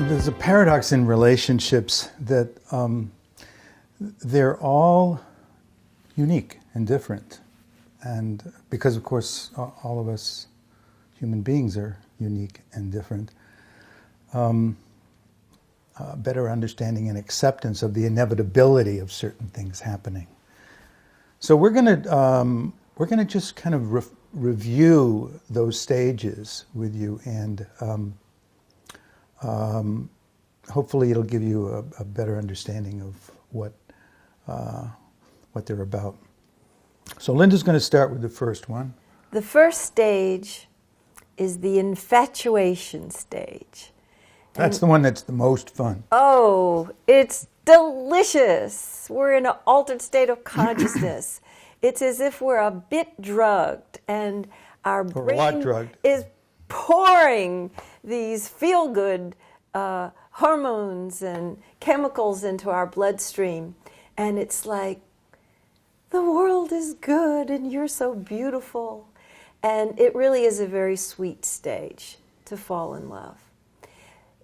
There's a paradox in relationships that they're all unique and different. And because, of course, all of us human beings are unique and different, better understanding and acceptance of the inevitability of certain things happening. So we're going to just kind of review those stages with you, and hopefully it'll give you a better understanding of what they're about. So Linda's going to start with the first one. The first stage is the infatuation stage. That's the one that's the most fun. Oh, it's delicious. We're in an altered state of consciousness. It's as if we're a bit drugged, and our brain is pouring these feel-good hormones and chemicals into our bloodstream. And it's like, the world is good and you're so beautiful. And it really is a very sweet stage to fall in love.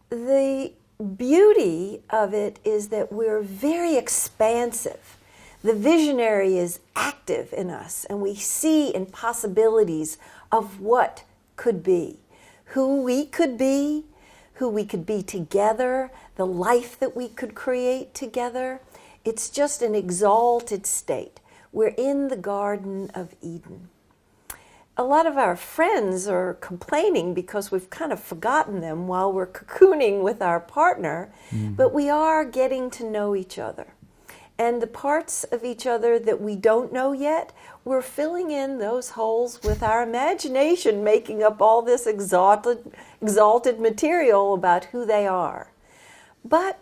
The beauty of it is that we're very expansive. The visionary is active in us, and we see in possibilities of what could be, who we could be together, the life that we could create together. It's just an exalted state. We're in the Garden of Eden. A lot of our friends are complaining because we've kind of forgotten them while we're cocooning with our partner, but we are getting to know each other. And the parts of each other that we don't know yet, we're filling in those holes with our imagination, making up all this exalted material about who they are. But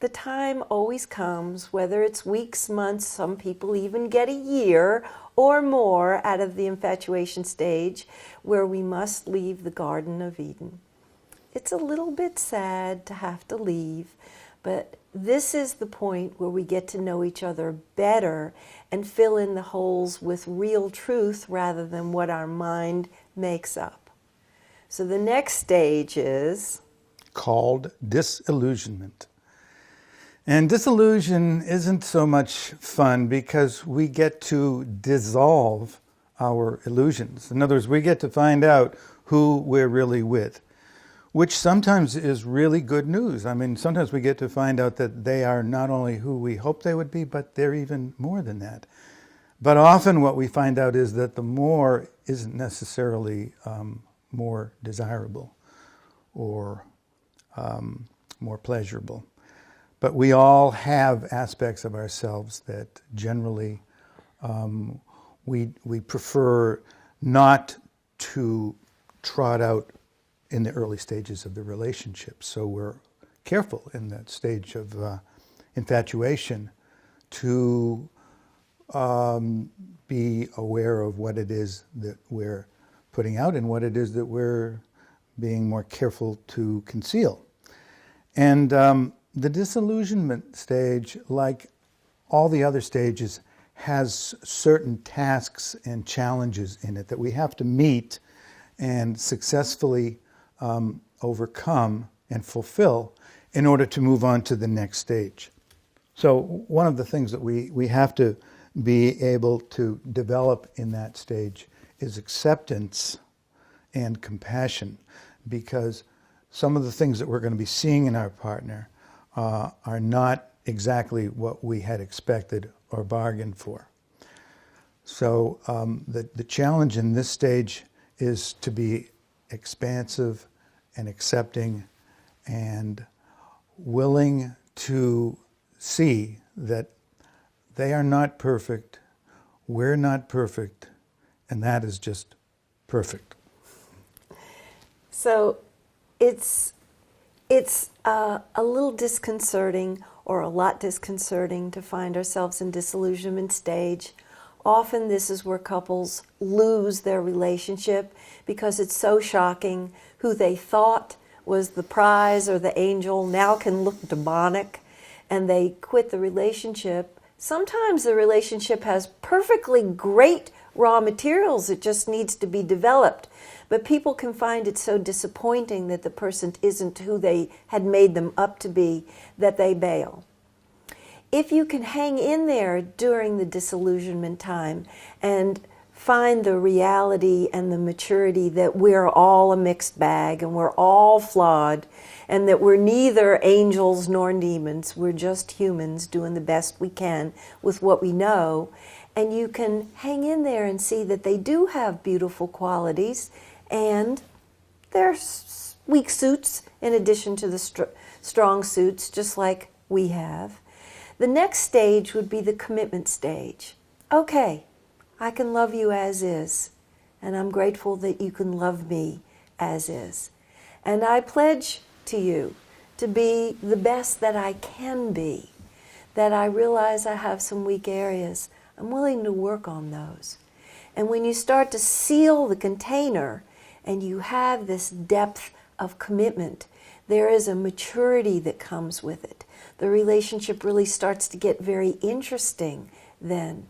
the time always comes, whether it's weeks, months, some people even get a year or more out of the infatuation stage, where we must leave the Garden of Eden. It's a little bit sad to have to leave, but this is the point where we get to know each other better and fill in the holes with real truth rather than what our mind makes up. So the next stage is called disillusionment. And disillusion isn't so much fun because we get to dissolve our illusions. In other words, we get to find out who we're really with, which sometimes is really good news. I mean, sometimes we get to find out that they are not only who we hoped they would be, but they're even more than that. But often what we find out is that the more isn't necessarily more desirable or more pleasurable. But we all have aspects of ourselves that generally we prefer not to trot out in the early stages of the relationship. So we're careful in that stage of infatuation to be aware of what it is that we're putting out and what it is that we're being more careful to conceal. And the disillusionment stage, like all the other stages, has certain tasks and challenges in it that we have to meet and successfully overcome and fulfill in order to move on to the next stage. So one of the things that we have to be able to develop in that stage is acceptance and compassion, because some of the things that we're going to be seeing in our partner are not exactly what we had expected or bargained for. So the challenge in this stage is to be expansive and accepting and willing to see that they are not perfect, we're not perfect, and that is just perfect. So it's a little disconcerting, or a lot disconcerting, to find ourselves in disillusionment stage. Often this is where couples lose their relationship because it's so shocking. Who they thought was the prize or the angel now can look demonic, and they quit the relationship. Sometimes the relationship has perfectly great raw materials. It just needs to be developed. But people can find it so disappointing that the person isn't who they had made them up to be that they bail. If you can hang in there during the disillusionment time and find the reality and the maturity that we're all a mixed bag and we're all flawed and that we're neither angels nor demons, we're just humans doing the best we can with what we know, and you can hang in there and see that they do have beautiful qualities and they're weak suits in addition to the strong suits, just like we have. The next stage would be the commitment stage. Okay, I can love you as is, and I'm grateful that you can love me as is. And I pledge to you to be the best that I can be, that I realize I have some weak areas. I'm willing to work on those. And when you start to seal the container and you have this depth of commitment, there is a maturity that comes with it. The relationship really starts to get very interesting then.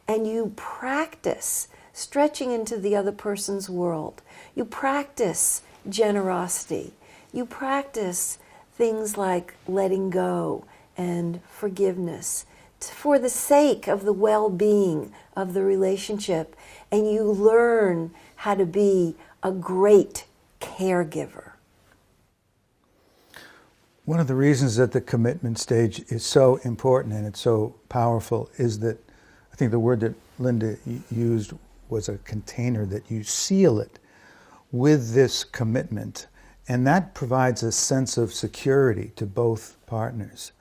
And you practice stretching into the other person's world. You practice generosity. You practice things like letting go and forgiveness for the sake of the well-being of the relationship. And you learn how to be a great caregiver. One of the reasons that the commitment stage is so important and it's so powerful is that I think the word that Linda used was a container, that you seal it with this commitment. And that provides a sense of security to both partners.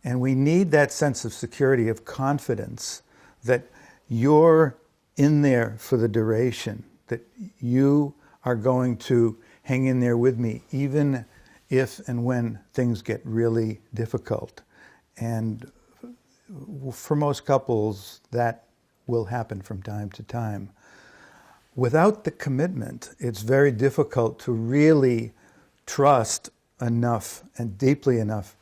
And we need that sense of security, of confidence, that you're in there for the duration, that you are going to hang in there with me, even if and when things get really difficult. And for most couples, that will happen from time to time. Without the commitment, it's very difficult to really trust enough and deeply enough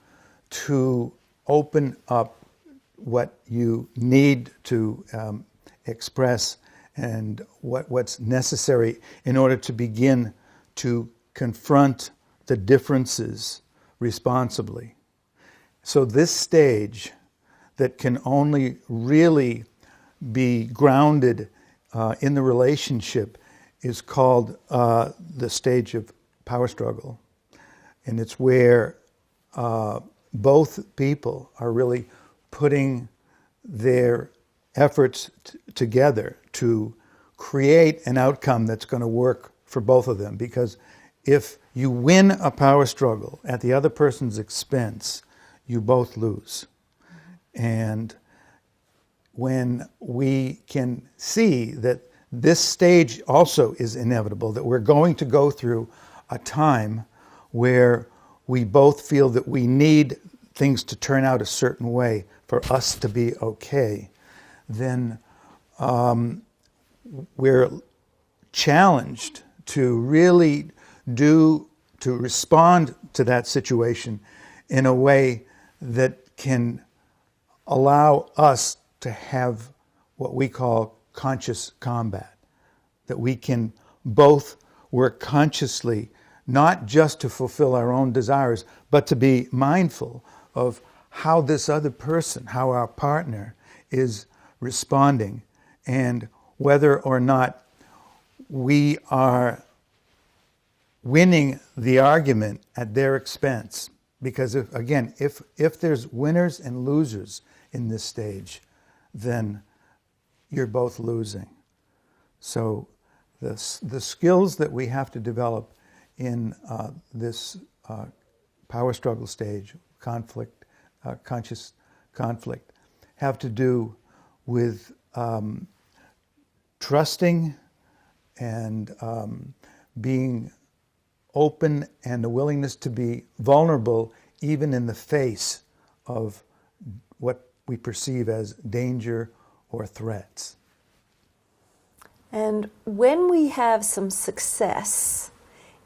to open up what you need to express and what's necessary in order to begin to confront the differences responsibly. So this stage that can only really be grounded in the relationship is called the stage of power struggle. And it's where both people are really putting their efforts together to create an outcome that's going to work for both of them. Because if you win a power struggle at the other person's expense, you both lose. And when we can see that this stage also is inevitable, that we're going to go through a time where we both feel that we need things to turn out a certain way for us to be okay, then we're challenged to really to respond to that situation in a way that can allow us to have what we call conscious combat, that we can both work consciously, not just to fulfill our own desires, but to be mindful of how this other person, how our partner is responding, and whether or not we are winning the argument at their expense. Because if there's winners and losers in this stage, then you're both losing. So the skills that we have to develop in this power struggle stage, conflict, conscious conflict, have to do with trusting and being open and the willingness to be vulnerable even in the face of what we perceive as danger or threats. And when we have some success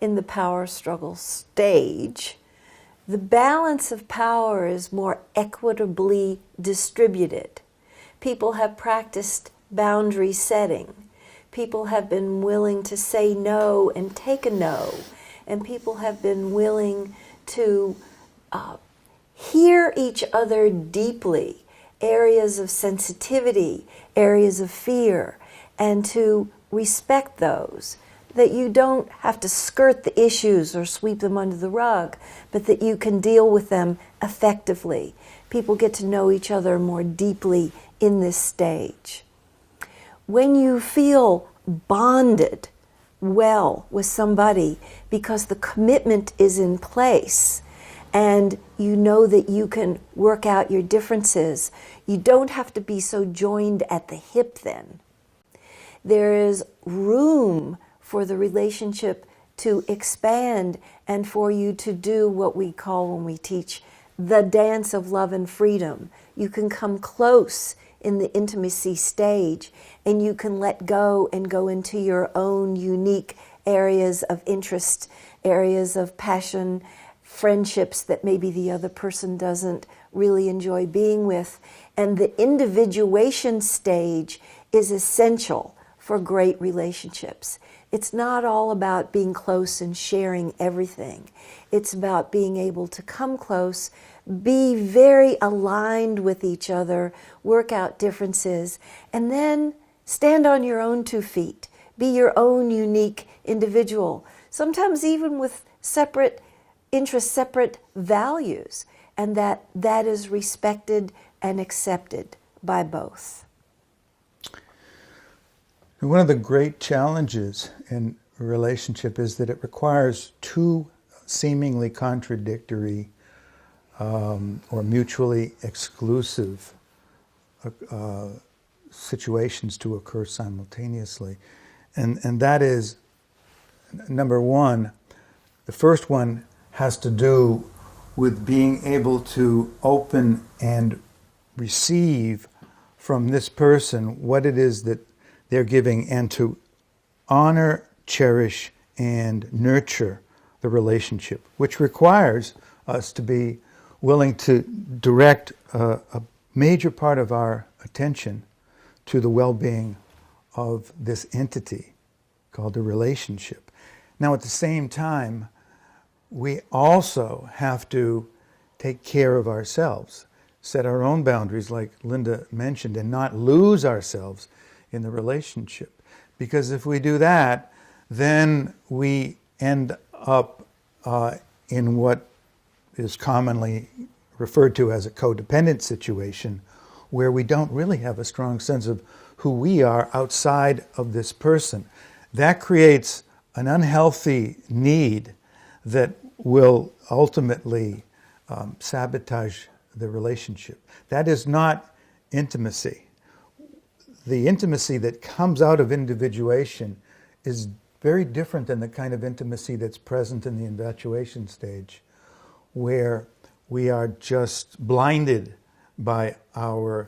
in the power struggle stage, the balance of power is more equitably distributed. People have practiced boundary setting. People have been willing to say no and take a no, and people have been willing to hear each other deeply, areas of sensitivity, areas of fear, and to respect those. That you don't have to skirt the issues or sweep them under the rug, but that you can deal with them effectively. People get to know each other more deeply in this stage. When you feel bonded well with somebody because the commitment is in place and you know that you can work out your differences, you don't have to be so joined at the hip then. There is room for the relationship to expand and for you to do what we call, when we teach, the dance of love and freedom. You can come close in the intimacy stage, and you can let go and go into your own unique areas of interest, areas of passion, friendships that maybe the other person doesn't really enjoy being with. And the individuation stage is essential for great relationships. It's not all about being close and sharing everything. It's about being able to come close, be very aligned with each other, work out differences, and then stand on your own 2 feet. Be your own unique individual, sometimes even with separate interests, separate values, and that is respected and accepted by both. One of the great challenges in a relationship is that it requires two seemingly contradictory or mutually exclusive situations to occur simultaneously. And that is, number one, the first one has to do with being able to open and receive from this person what it is that they're giving, and to honor, cherish, and nurture the relationship, which requires us to be willing to direct a major part of our attention to the well-being of this entity called a relationship. Now, at the same time, we also have to take care of ourselves, set our own boundaries, like Linda mentioned, and not lose ourselves in the relationship. Because if we do that, then we end up in what is commonly referred to as a codependent situation, where we don't really have a strong sense of who we are outside of this person. That creates an unhealthy need that will ultimately sabotage the relationship. That is not intimacy. The intimacy that comes out of individuation is very different than the kind of intimacy that's present in the infatuation stage, where we are just blinded by our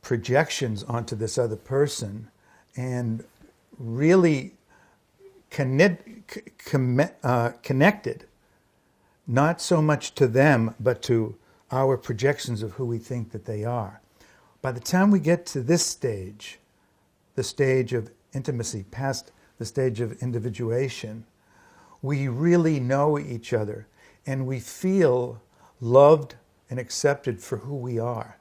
projections onto this other person and really connected, not so much to them, but to our projections of who we think that they are. By the time we get to this stage, the stage of intimacy, past the stage of individuation, we really know each other and we feel loved and accepted for who we are,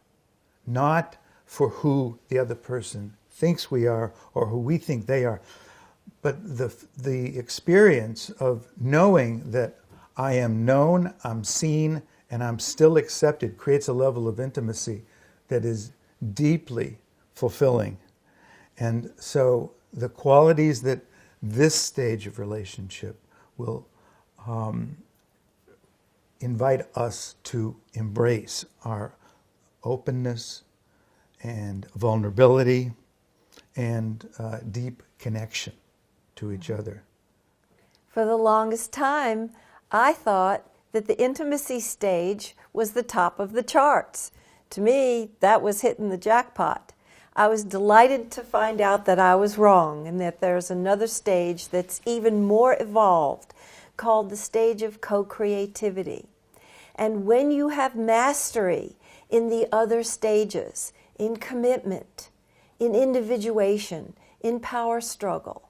not for who the other person thinks we are or who we think they are. But the experience of knowing that I am known, I'm seen, and I'm still accepted creates a level of intimacy that is deeply fulfilling. And so the qualities that this stage of relationship will invite us to embrace are openness and vulnerability and deep connection to each other. For the longest time, I thought that the intimacy stage was the top of the charts. To me, that was hitting the jackpot. I was delighted to find out that I was wrong and that there's another stage that's even more evolved called the stage of co-creativity. And when you have mastery in the other stages, in commitment, in individuation, in power struggle,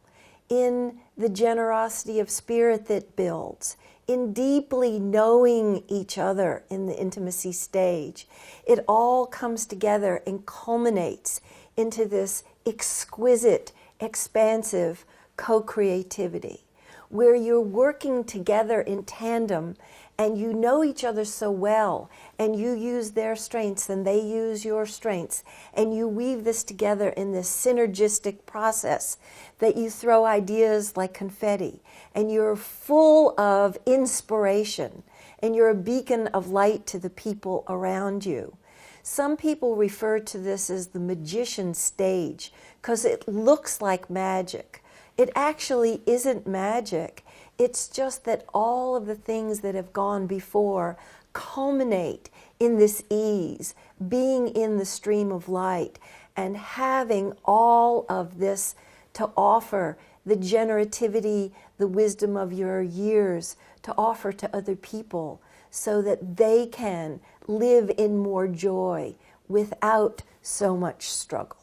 in the generosity of spirit that builds, in deeply knowing each other in the intimacy stage. It all comes together and culminates into this exquisite, expansive co-creativity, where you're working together in tandem and you know each other so well, and you use their strengths and they use your strengths, and you weave this together in this synergistic process that you throw ideas like confetti, and you're full of inspiration, and you're a beacon of light to the people around you. Some people refer to this as the magician stage because it looks like magic. It actually isn't magic. It's just that all of the things that have gone before culminate in this ease, being in the stream of light, and having all of this to offer, the generativity, the wisdom of your years to offer to other people so that they can live in more joy without so much struggle.